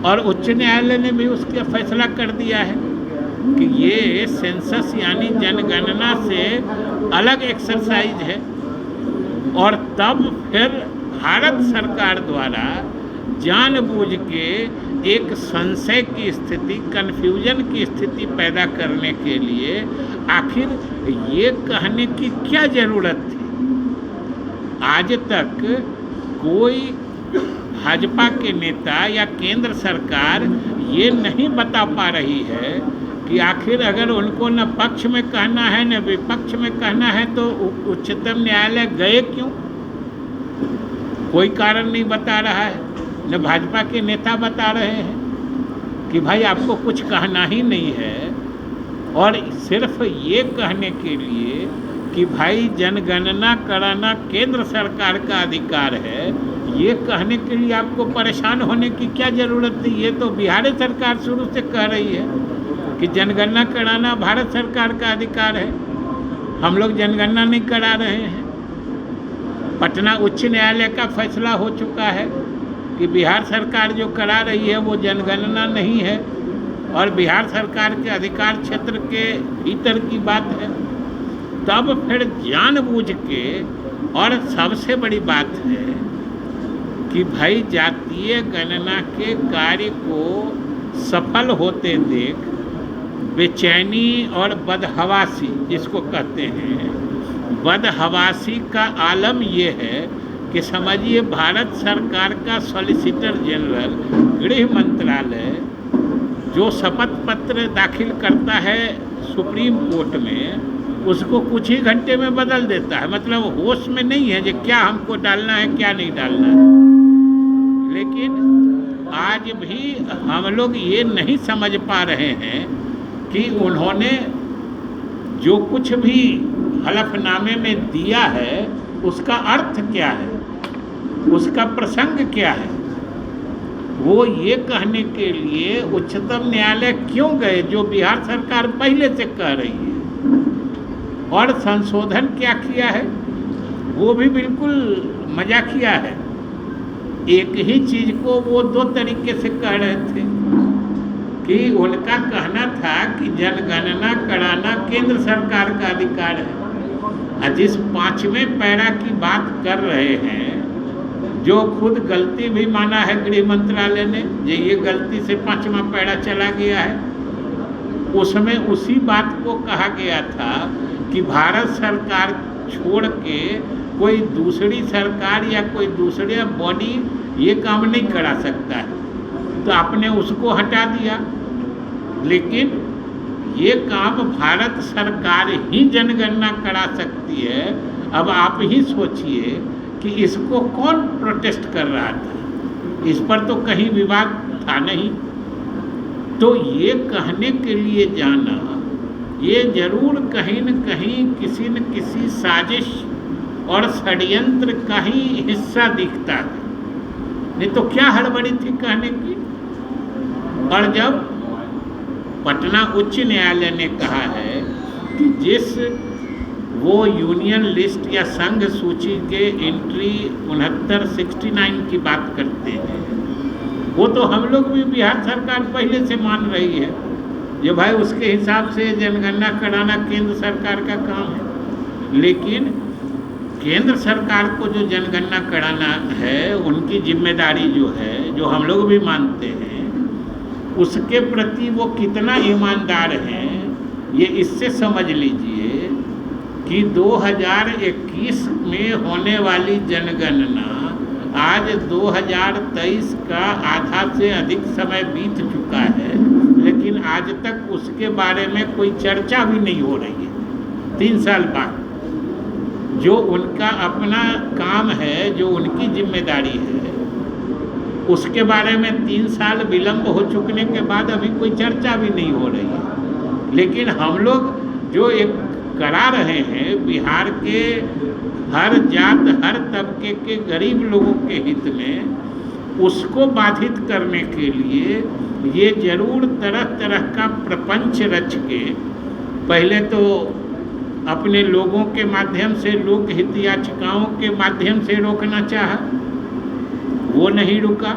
और उच्च न्यायालय ने भी उसका फैसला कर दिया है कि ये सेंसस यानी जनगणना से अलग एक्सरसाइज है। और तब फिर भारत सरकार द्वारा जानबूझ के एक संशय की स्थिति, कन्फ्यूजन की स्थिति पैदा करने के लिए आखिर ये कहने की क्या ज़रूरत थी। आज तक कोई भाजपा के नेता या केंद्र सरकार ये नहीं बता पा रही है कि आखिर अगर उनको न पक्ष में कहना है न विपक्ष में कहना है तो उच्चतम न्यायालय गए क्यों। कोई कारण नहीं बता रहा है, न भाजपा के नेता बता रहे हैं कि भाई आपको कुछ कहना ही नहीं है। और सिर्फ ये कहने के लिए कि भाई जनगणना कराना केंद्र सरकार का अधिकार है, ये कहने के लिए आपको परेशान होने की क्या ज़रूरत थी। ये तो बिहार सरकार शुरू से कह रही है कि जनगणना कराना भारत सरकार का अधिकार है, हम लोग जनगणना नहीं करा रहे हैं। पटना उच्च न्यायालय का फैसला हो चुका है कि बिहार सरकार जो करा रही है वो जनगणना नहीं है और बिहार सरकार के अधिकार क्षेत्र के भीतर की बात है। तब फिर जानबूझ के, और सबसे बड़ी बात है कि भाई जातीय गणना के कार्य को सफल होते देख बेचैनी और बदहवासी, जिसको कहते हैं बदहवासी का आलम ये है कि समझिए भारत सरकार का सॉलिसिटर जनरल गृह मंत्रालय जो शपथ पत्र दाखिल करता है सुप्रीम कोर्ट में, उसको कुछ ही घंटे में बदल देता है। मतलब होश में नहीं है कि क्या हमको डालना है क्या नहीं डालना है। लेकिन आज भी हम लोग ये नहीं समझ पा रहे हैं कि उन्होंने जो कुछ भी हलफनामे में दिया है उसका अर्थ क्या है, उसका प्रसंग क्या है। वो ये कहने के लिए उच्चतम न्यायालय क्यों गए जो बिहार सरकार पहले से कह रही है। और संशोधन क्या किया है वो भी बिल्कुल मजाकिया है। एक ही चीज़ को वो दो तरीके से कह रहे थे कि उनका कहना था कि जनगणना कराना केंद्र सरकार का अधिकार है, और जिस 5वें पैरा की बात कर रहे हैं जो खुद गलती भी माना है गृह मंत्रालय ने, जो ये गलती से 5वां पैरा चला गया है, उसमें उसी बात को कहा गया था कि भारत सरकार छोड़ के कोई दूसरी सरकार या कोई दूसरे बॉडी ये काम नहीं करा सकता है। तो आपने उसको हटा दिया, लेकिन ये काम भारत सरकार ही जनगणना करा सकती है। अब आप ही सोचिए कि इसको कौन प्रोटेस्ट कर रहा था, इस पर तो कहीं विवाद था नहीं। तो ये कहने के लिए जाना, ये जरूर कहीं न कहीं किसी न किसी साजिश और षड्यंत्र का ही हिस्सा दिखता है, नहीं तो क्या हड़बड़ी थी कहने की। और जब पटना उच्च न्यायालय ने कहा है कि जिस वो यूनियन लिस्ट या संघ सूची के एंट्री 69 की बात करते हैं, वो तो हम लोग भी बिहार सरकार पहले से मान रही है जो भाई उसके हिसाब से जनगणना कराना केंद्र सरकार का काम है। लेकिन केंद्र सरकार को जो जनगणना कराना है उनकी जिम्मेदारी जो है, जो हम लोग भी मानते हैं, उसके प्रति वो कितना ईमानदार हैं ये इससे समझ लीजिए कि 2021 में होने वाली जनगणना आज 2023 का आधा से अधिक समय बीत चुका है, लेकिन आज तक उसके बारे में कोई चर्चा भी नहीं हो रही है। 3 साल बाद जो उनका अपना काम है, जो उनकी जिम्मेदारी है, उसके बारे में 3 साल विलंब हो चुकने के बाद अभी कोई चर्चा भी नहीं हो रही है। लेकिन हम लोग जो एक करा रहे हैं बिहार के हर जात हर तबके के गरीब लोगों के हित में, उसको बाधित करने के लिए ये जरूर तरह तरह का प्रपंच रच के पहले तो अपने लोगों के माध्यम से, लोक हित याचिकाओं के माध्यम से रोकना चाहा, वो नहीं रुका।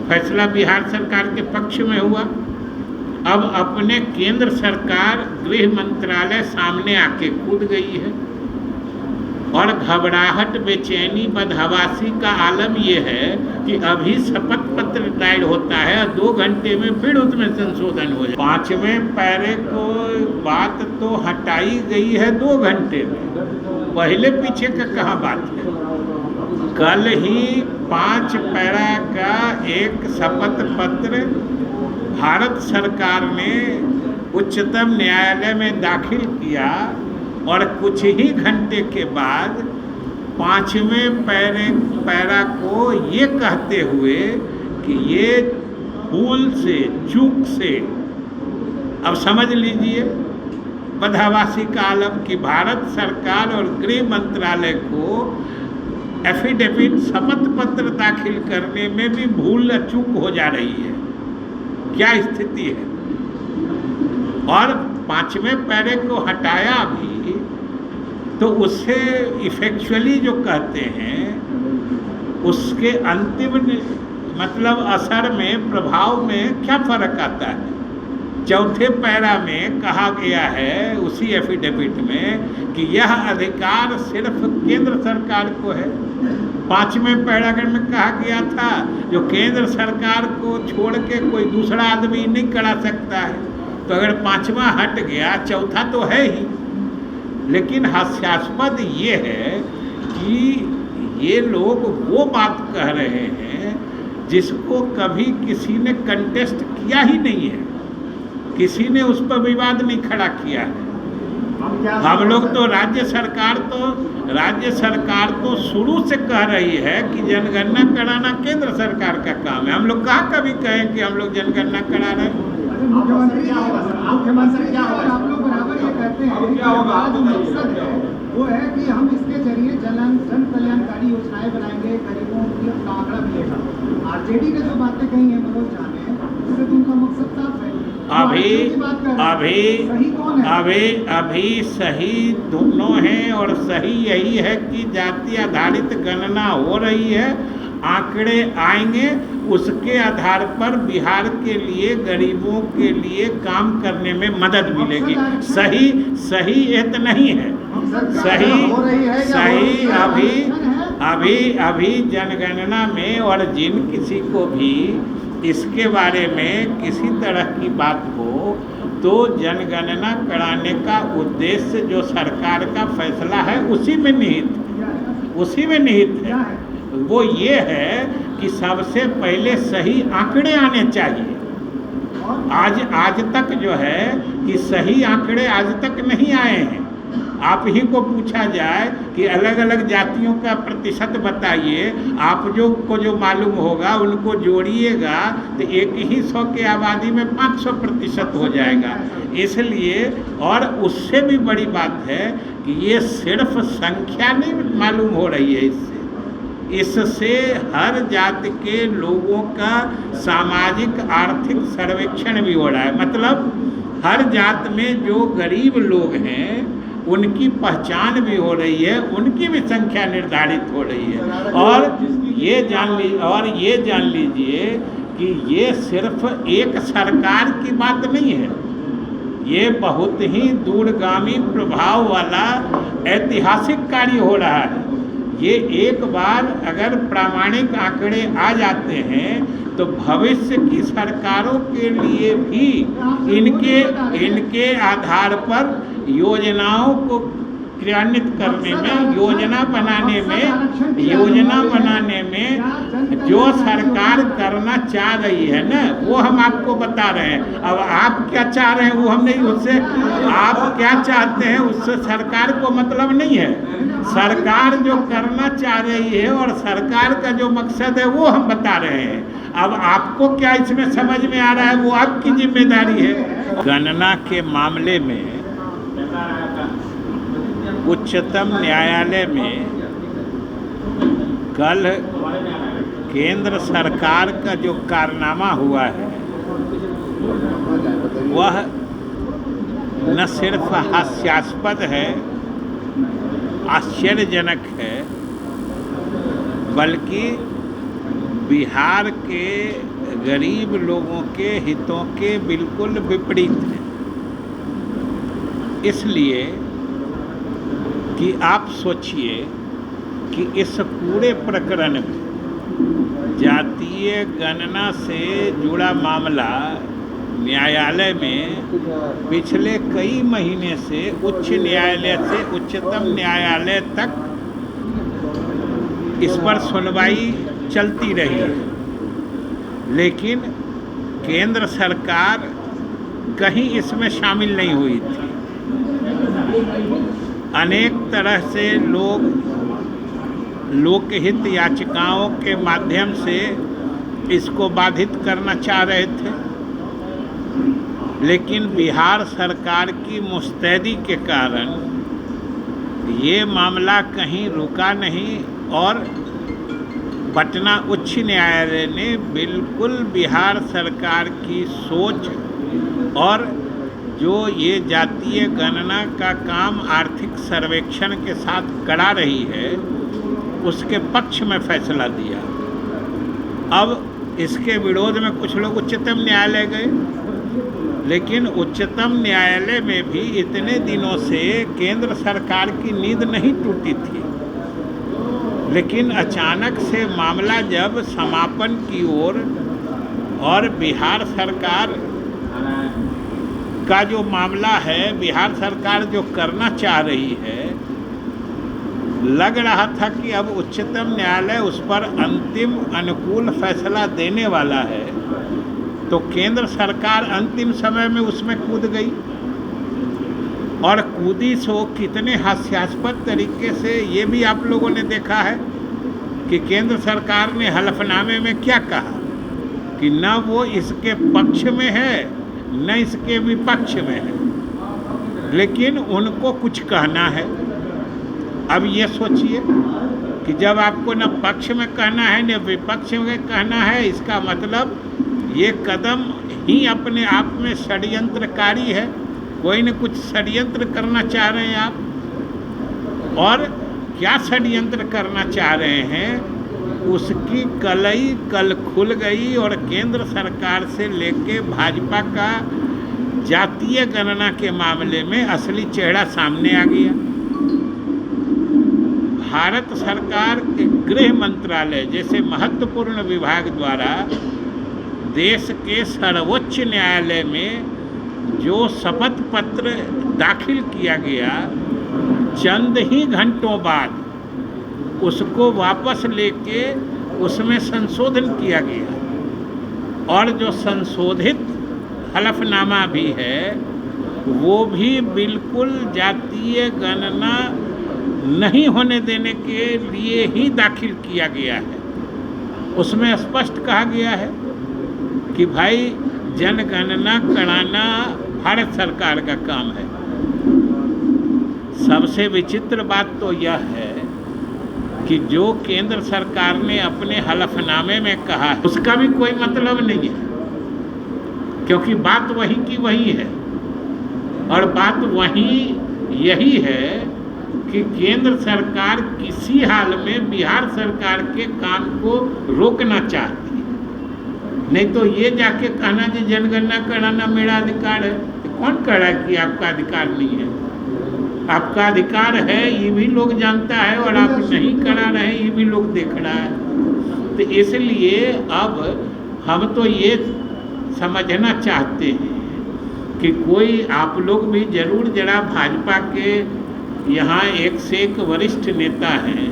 फैसला बिहार सरकार के पक्ष में हुआ। अब अपने केंद्र सरकार गृह मंत्रालय सामने आके कूद गई है और घबराहट, बेचैनी, बदहवासी का आलम यह है कि अभी शपथ पत्र दायर होता है और 2 घंटे में फिर उसमें संशोधन हो जाए। 5वें पैरे को बात तो हटाई गई है 2 घंटे में, पहले पीछे का कहाँ बात है। कल ही 5 पैरा का एक शपथ पत्र भारत सरकार ने उच्चतम न्यायालय में दाखिल किया और कुछ ही घंटे के बाद 5वें पैरा को ये कहते हुए कि ये भूल से, चूक से, अब समझ लीजिए बदहवासी का आलम कि भारत सरकार और गृह मंत्रालय को एफिडेविट शपथ पत्र दाखिल करने में भी भूल चूक हो जा रही है। क्या स्थिति है। और 5वें पैरे को हटाया भी तो उससे इफेक्चुअली जो कहते हैं उसके अंतिम मतलब असर में, प्रभाव में क्या फर्क आता है। 4थे पैरा में कहा गया है उसी एफिडेविट में कि यह अधिकार सिर्फ केंद्र सरकार को है। 5वें पैराग्राफ में कहा गया था जो केंद्र सरकार को छोड़ के कोई दूसरा आदमी नहीं करा सकता है। तो अगर 5वां हट गया, 4था तो है ही। लेकिन हास्यास्पद ये है कि ये लोग वो बात कह रहे हैं जिसको कभी किसी ने कंटेस्ट किया ही नहीं है, किसी ने उस पर विवाद नहीं खड़ा किया है। हम लोग तो राज्य सरकार तो शुरू से कह रही है कि जनगणना कराना केंद्र सरकार का काम है। हम लोग कहाँ कभी कहें कि हम लोग जनगणना करा रहे हैं। मुख्यमंत्री आप लोग बराबर ये कहते हैं कि हमारा जो मकसद है वो है कि हम इसके जरिए जन कल्याणकारी योजनाएं बनाएंगे, गरीबों की आंकड़ा मिलेगा। आरजेडी ने जो बातें कही हैं मनोज झा ने, उससे तो उनका मकसद साफ है। अभी सही दोनों हैं और सही यही है कि जाति आधारित गणना हो रही है, आंकड़े आएंगे, उसके आधार पर बिहार के लिए, गरीबों के लिए काम करने में मदद मिलेगी। सही ये तो नहीं है। सही अभी जनगणना में और जिन किसी को भी इसके बारे में किसी तरह की बात हो तो जनगणना कराने का उद्देश्य जो सरकार का फैसला है उसी में निहित है। वो ये है कि सबसे पहले सही आंकड़े आने चाहिए। आज तक जो है कि सही आंकड़े आज तक नहीं आए हैं। आप ही को पूछा जाए कि अलग अलग जातियों का प्रतिशत बताइए, आप जो मालूम होगा उनको जोड़िएगा तो एक ही 100 की आबादी में 500% हो जाएगा। इसलिए और उससे भी बड़ी बात है कि ये सिर्फ संख्या नहीं मालूम हो रही है, इससे हर जाति के लोगों का सामाजिक आर्थिक सर्वेक्षण भी हो रहा है। मतलब हर जात में जो गरीब लोग हैं उनकी पहचान भी हो रही है, उनकी भी संख्या निर्धारित हो रही है। और ये जान लीजिए कि ये सिर्फ एक सरकार की बात नहीं है, ये बहुत ही दूरगामी प्रभाव वाला ऐतिहासिक कार्य हो रहा है। ये एक बार अगर प्रामाणिक आंकड़े आ जाते हैं तो भविष्य की सरकारों के लिए भी इनके आधार पर योजनाओं को क्रियान्वित करने में, योजना बनाने में जो सरकार करना चाह रही है ना, वो हम आपको बता रहे हैं। अब आप क्या चाह रहे हैं वो हम नहीं, उससे आप क्या चाहते हैं उससे सरकार को मतलब नहीं है। सरकार जो करना चाह रही है और सरकार का जो मकसद है वो हम बता रहे हैं। अब आपको क्या इसमें समझ में आ रहा है वो आपकी जिम्मेदारी है। गणना के मामले में उच्चतम न्यायालय में कल केंद्र सरकार का जो कारनामा हुआ है वह न सिर्फ हास्यास्पद है, आश्चर्यजनक है, बल्कि बिहार के गरीब लोगों के हितों के बिल्कुल विपरीत है। इसलिए कि आप सोचिए कि इस पूरे प्रकरण में जातीय गणना से जुड़ा मामला न्यायालय में पिछले कई महीने से उच्च न्यायालय से उच्चतम न्यायालय तक इस पर सुनवाई चलती रही है, लेकिन केंद्र सरकार कहीं इसमें शामिल नहीं हुई थी। अनेक तरह से लोकहित याचिकाओं के माध्यम से इसको बाधित करना चाह रहे थे, लेकिन बिहार सरकार की मुस्तैदी के कारण ये मामला कहीं रुका नहीं और पटना उच्च न्यायालय ने बिल्कुल बिहार सरकार की सोच और जो ये जातीय गणना का काम आर्थिक सर्वेक्षण के साथ करा रही है उसके पक्ष में फैसला दिया। अब इसके विरोध में कुछ लोग उच्चतम न्यायालय गए, लेकिन उच्चतम न्यायालय में भी इतने दिनों से केंद्र सरकार की नींद नहीं टूटी थी, लेकिन अचानक से मामला जब समापन की ओर और बिहार सरकार का जो मामला है, बिहार सरकार जो करना चाह रही है, लग रहा था कि अब उच्चतम न्यायालय उस पर अंतिम अनुकूल फैसला देने वाला है, तो केंद्र सरकार अंतिम समय में उसमें कूद गई और कूदी सो कितने हास्यास्पद तरीके से ये भी आप लोगों ने देखा है कि केंद्र सरकार ने हलफनामे में क्या कहा कि न वो इसके पक्ष में है न इसके विपक्ष में है, लेकिन उनको कुछ कहना है। अब ये सोचिए कि जब आपको न पक्ष में कहना है न विपक्ष में कहना है, इसका मतलब ये कदम ही अपने आप में षड्यंत्रकारी है। कोई न कुछ षड्यंत्र करना चाह रहे हैं आप, और क्या षड्यंत्र करना चाह रहे हैं उसकी कलई कल खुल गई और केंद्र सरकार से लेके भाजपा का जातीय गणना के मामले में असली चेहरा सामने आ गया। भारत सरकार के गृह मंत्रालय जैसे महत्वपूर्ण विभाग द्वारा देश के सर्वोच्च न्यायालय में जो शपथ पत्र दाखिल किया गया, चंद ही घंटों बाद उसको वापस लेके उसमें संशोधन किया गया और जो संशोधित हलफनामा भी है वो भी बिल्कुल जातीय गणना नहीं होने देने के लिए ही दाखिल किया गया है। उसमें स्पष्ट कहा गया है कि भाई जनगणना कराना भारत सरकार का काम है। सबसे विचित्र बात तो यह है कि जो केंद्र सरकार ने अपने हलफनामे में कहा उसका भी कोई मतलब नहीं है, क्योंकि बात वही की वही है और बात वही यही है कि केंद्र सरकार किसी हाल में बिहार सरकार के काम को रोकना चाहती है। नहीं तो ये जाके कहना कि जनगणना कराना मेरा अधिकार है, तो कौन कह रहा है कि आपका अधिकार नहीं है? आपका अधिकार है ये भी लोग जानता है और आप नहीं करा रहे हैं ये भी लोग देख रहा है। तो इसलिए अब हम तो ये समझना चाहते हैं कि कोई आप लोग भी जरूर जरा भाजपा के यहाँ एक से एक वरिष्ठ नेता हैं,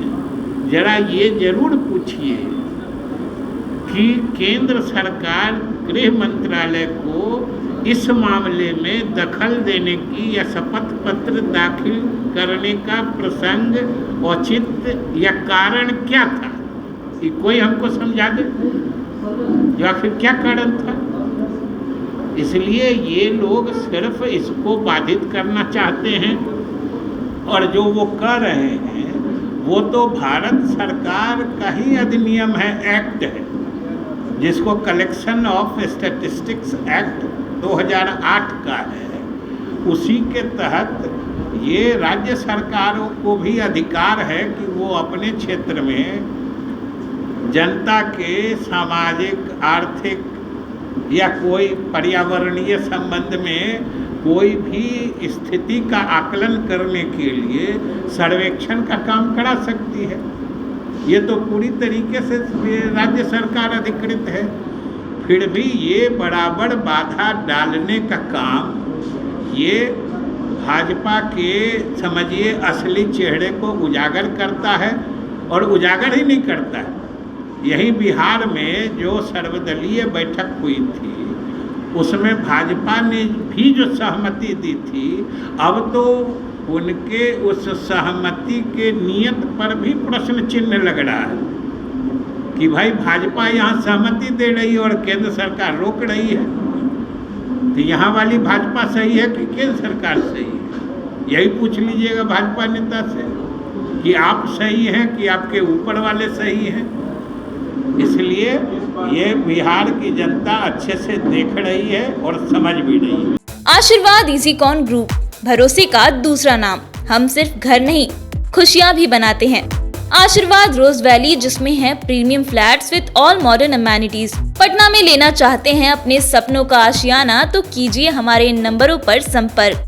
जरा ये जरूर पूछिए कि केंद्र सरकार गृह मंत्रालय को इस मामले में दखल देने की या शपथ पत्र दाखिल करने का प्रसंग औचित्य या कारण क्या था, कि कोई हमको समझा दे या फिर क्या कारण था। इसलिए ये लोग सिर्फ इसको बाधित करना चाहते हैं और जो वो कर रहे हैं वो तो भारत सरकार का ही अधिनियम है, एक्ट है, जिसको कलेक्शन ऑफ स्टैटिस्टिक्स एक्ट 2008 का है। उसी के तहत ये राज्य सरकारों को भी अधिकार है कि वो अपने क्षेत्र में जनता के सामाजिक, आर्थिक, या कोई पर्यावरणीय संबंध में कोई भी स्थिति का आकलन करने के लिए सर्वेक्षण का काम करा सकती है। ये तो पूरी तरीके से राज्य सरकार अधिकृत है, फिर भी ये बराबर बाधा डालने का काम ये भाजपा के समझिए असली चेहरे को उजागर करता है, और उजागर ही नहीं करता है। यही बिहार में जो सर्वदलीय बैठक हुई थी उसमें भाजपा ने भी जो सहमति दी थी, अब तो उनके उस सहमति के नियत पर भी प्रश्न चिन्ह लग रहा है कि भाई भाजपा यहाँ सहमति दे रही है और केंद्र सरकार रोक रही है, तो यहाँ वाली भाजपा सही है कि केंद्र सरकार सही है? यही पूछ लीजिएगा भाजपा नेता से कि आप सही हैं कि आपके ऊपर वाले सही हैं। इसलिए ये बिहार की जनता अच्छे से देख रही है और समझ भी रही है। आशीर्वाद ईजीकॉन ग्रुप, भरोसे का दूसरा नाम। हम सिर्फ घर नहीं, खुशियाँ भी बनाते हैं। आशीर्वाद रोज वैली, जिसमें है premium flats with all modern amenities. Patna में लेना चाहते हैं अपने सपनों का आशियाना, तो कीजिए हमारे इन नंबरों पर संपर्क।